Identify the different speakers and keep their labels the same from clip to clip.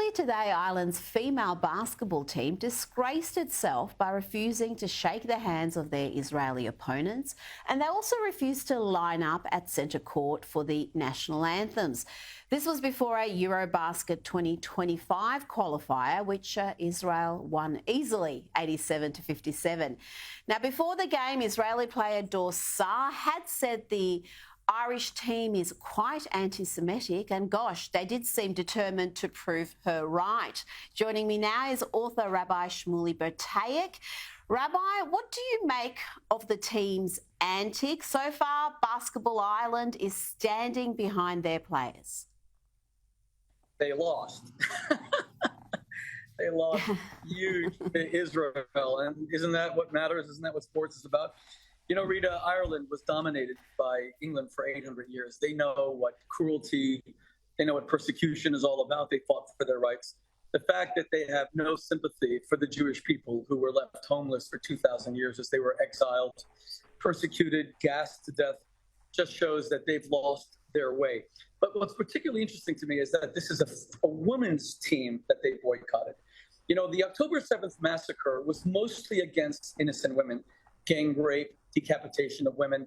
Speaker 1: Earlier today, Ireland's female basketball team disgraced itself by refusing to shake the hands of their Israeli opponents, and they also refused to line up at centre court for the national anthems. This was before a Eurobasket 2025 qualifier, which Israel won easily, 87-57. Now, before the game, Israeli player Dor Sar had said the Irish team is quite anti-Semitic, and gosh, they did seem determined to prove her right. Joining me now is author Rabbi Shmuley Bertayek. Rabbi, what do you make of the team's antics? So far, Basketball Ireland is standing behind their players.
Speaker 2: They lost. They lost huge to Israel, and isn't that what matters? Isn't that what sports is about? You know, Rita, Ireland was dominated by England for 800 years. They know what cruelty, they know what persecution is all about. They fought for their rights. The fact that they have no sympathy for the Jewish people who were left homeless for 2,000 years as they were exiled, persecuted, gassed to death, just shows that they've lost their way. But what's particularly interesting to me is that this is a women's team that they boycotted. You know, the October 7th massacre was mostly against innocent women. Gang rape, decapitation of women,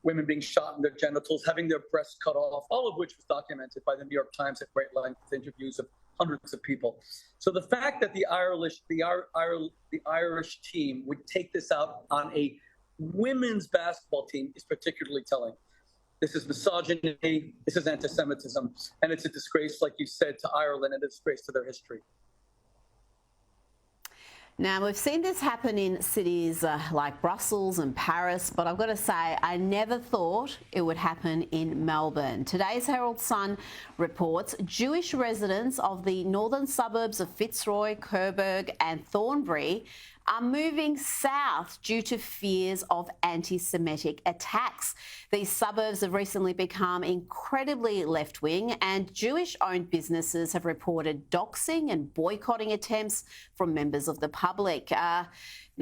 Speaker 2: women being shot in their genitals, having their breasts cut off, all of which was documented by the New York Times at great length with interviews of hundreds of people. So the fact that the Irish team would take this out on a women's basketball team is particularly telling. This is misogyny, this is anti-Semitism, and it's a disgrace, like you said, to Ireland and a disgrace to their history.
Speaker 1: Now, we've seen this happen in cities like Brussels and Paris, but I've got to say, I never thought it would happen in Melbourne. Today's Herald Sun reports Jewish residents of the northern suburbs of Fitzroy, Coburg and Thornbury are moving south due to fears of anti-Semitic attacks. These suburbs have recently become incredibly left-wing, and Jewish-owned businesses have reported doxing and boycotting attempts from members of the public. Now,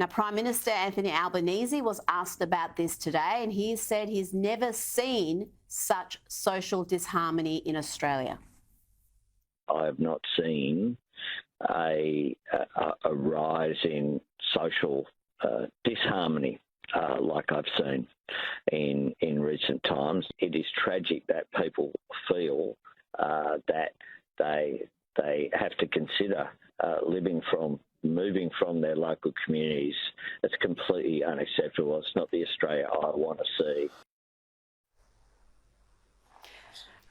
Speaker 1: Prime Minister Anthony Albanese was asked about this today, and he said he's never seen such social disharmony in Australia.
Speaker 3: I have not seen a rise in social disharmony like I've seen in recent times. It is tragic that people feel that they have to consider moving from their local communities. It's completely unacceptable. It's not the Australia I want to see.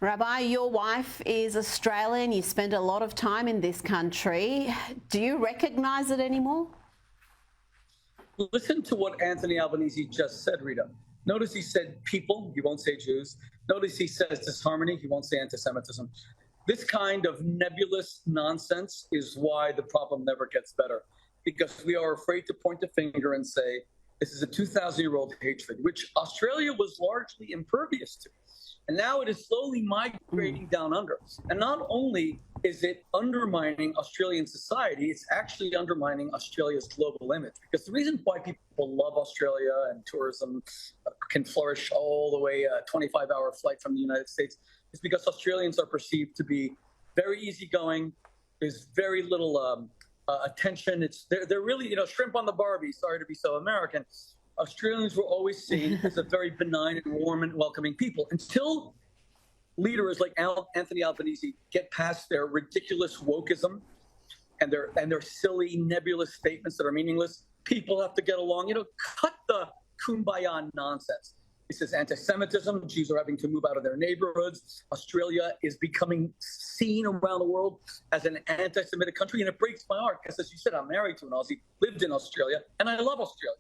Speaker 1: Rabbi, your wife is Australian. You spend a lot of time in this country. Do you recognise it anymore?
Speaker 2: Listen to what Anthony Albanese just said, Rita. Notice he said people, he won't say Jews. Notice he says disharmony, he won't say anti-Semitism. This kind of nebulous nonsense is why the problem never gets better, because we are afraid to point the finger and say, this is a 2,000-year-old hatred, which Australia was largely impervious to. And now it is slowly migrating down under. And not only is it undermining Australian society, it's actually undermining Australia's global image. Because the reason why people love Australia and tourism can flourish all the way a 25-hour flight from the United States is because Australians are perceived to be very easygoing. There's very little attention. They're really, shrimp on the Barbie. Sorry to be so American. Australians were always seen as a very benign and warm and welcoming people until leaders like Anthony Albanese get past their ridiculous wokeism and their silly, nebulous statements that are meaningless. People have to get along. Cut the kumbaya nonsense. This is anti-Semitism. Jews are having to move out of their neighborhoods. Australia is becoming seen around the world as an anti-Semitic country, and it breaks my heart because, as you said, I'm married to an Aussie, lived in Australia, and I love Australia.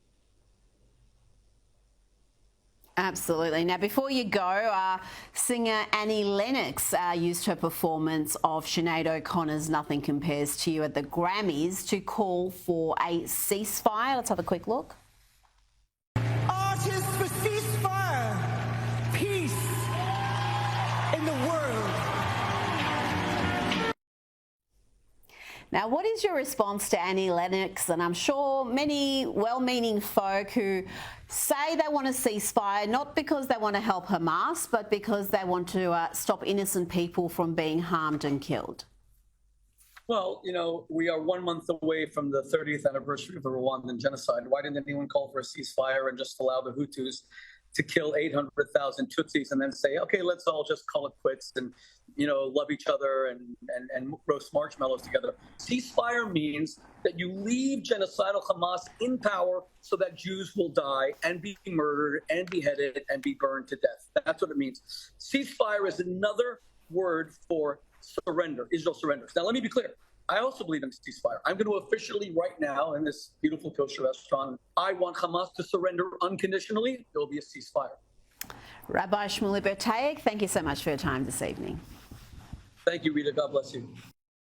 Speaker 1: Absolutely. Now, before you go, singer Annie Lennox used her performance of Sinead O'Connor's Nothing Compares to You at the Grammys to call for a ceasefire. Let's have a quick look.
Speaker 4: Artists for ceasefire, peace in the world.
Speaker 1: Now, what is your response to Annie Lennox? And I'm sure many well-meaning folk who say they want a ceasefire, not because they want to help Hamas, but because they want to stop innocent people from being harmed and killed.
Speaker 2: Well, we are 1 month away from the 30th anniversary of the Rwandan genocide. Why didn't anyone call for a ceasefire and just allow the Hutus to kill 800,000 Tutsis and then say, okay, let's all just call it quits and, love each other and roast marshmallows together? Ceasefire means that you leave genocidal Hamas in power so that Jews will die and be murdered and beheaded and be burned to death. That's what it means. Ceasefire is another word for surrender. Israel surrenders. Now, let me be clear. I also believe in ceasefire. I'm going to officially right now in this beautiful kosher restaurant, I want Hamas to surrender unconditionally. There will be a ceasefire.
Speaker 1: Rabbi Shmuley Bertayek, thank you so much for your time this evening.
Speaker 2: Thank you, Rita. God bless you.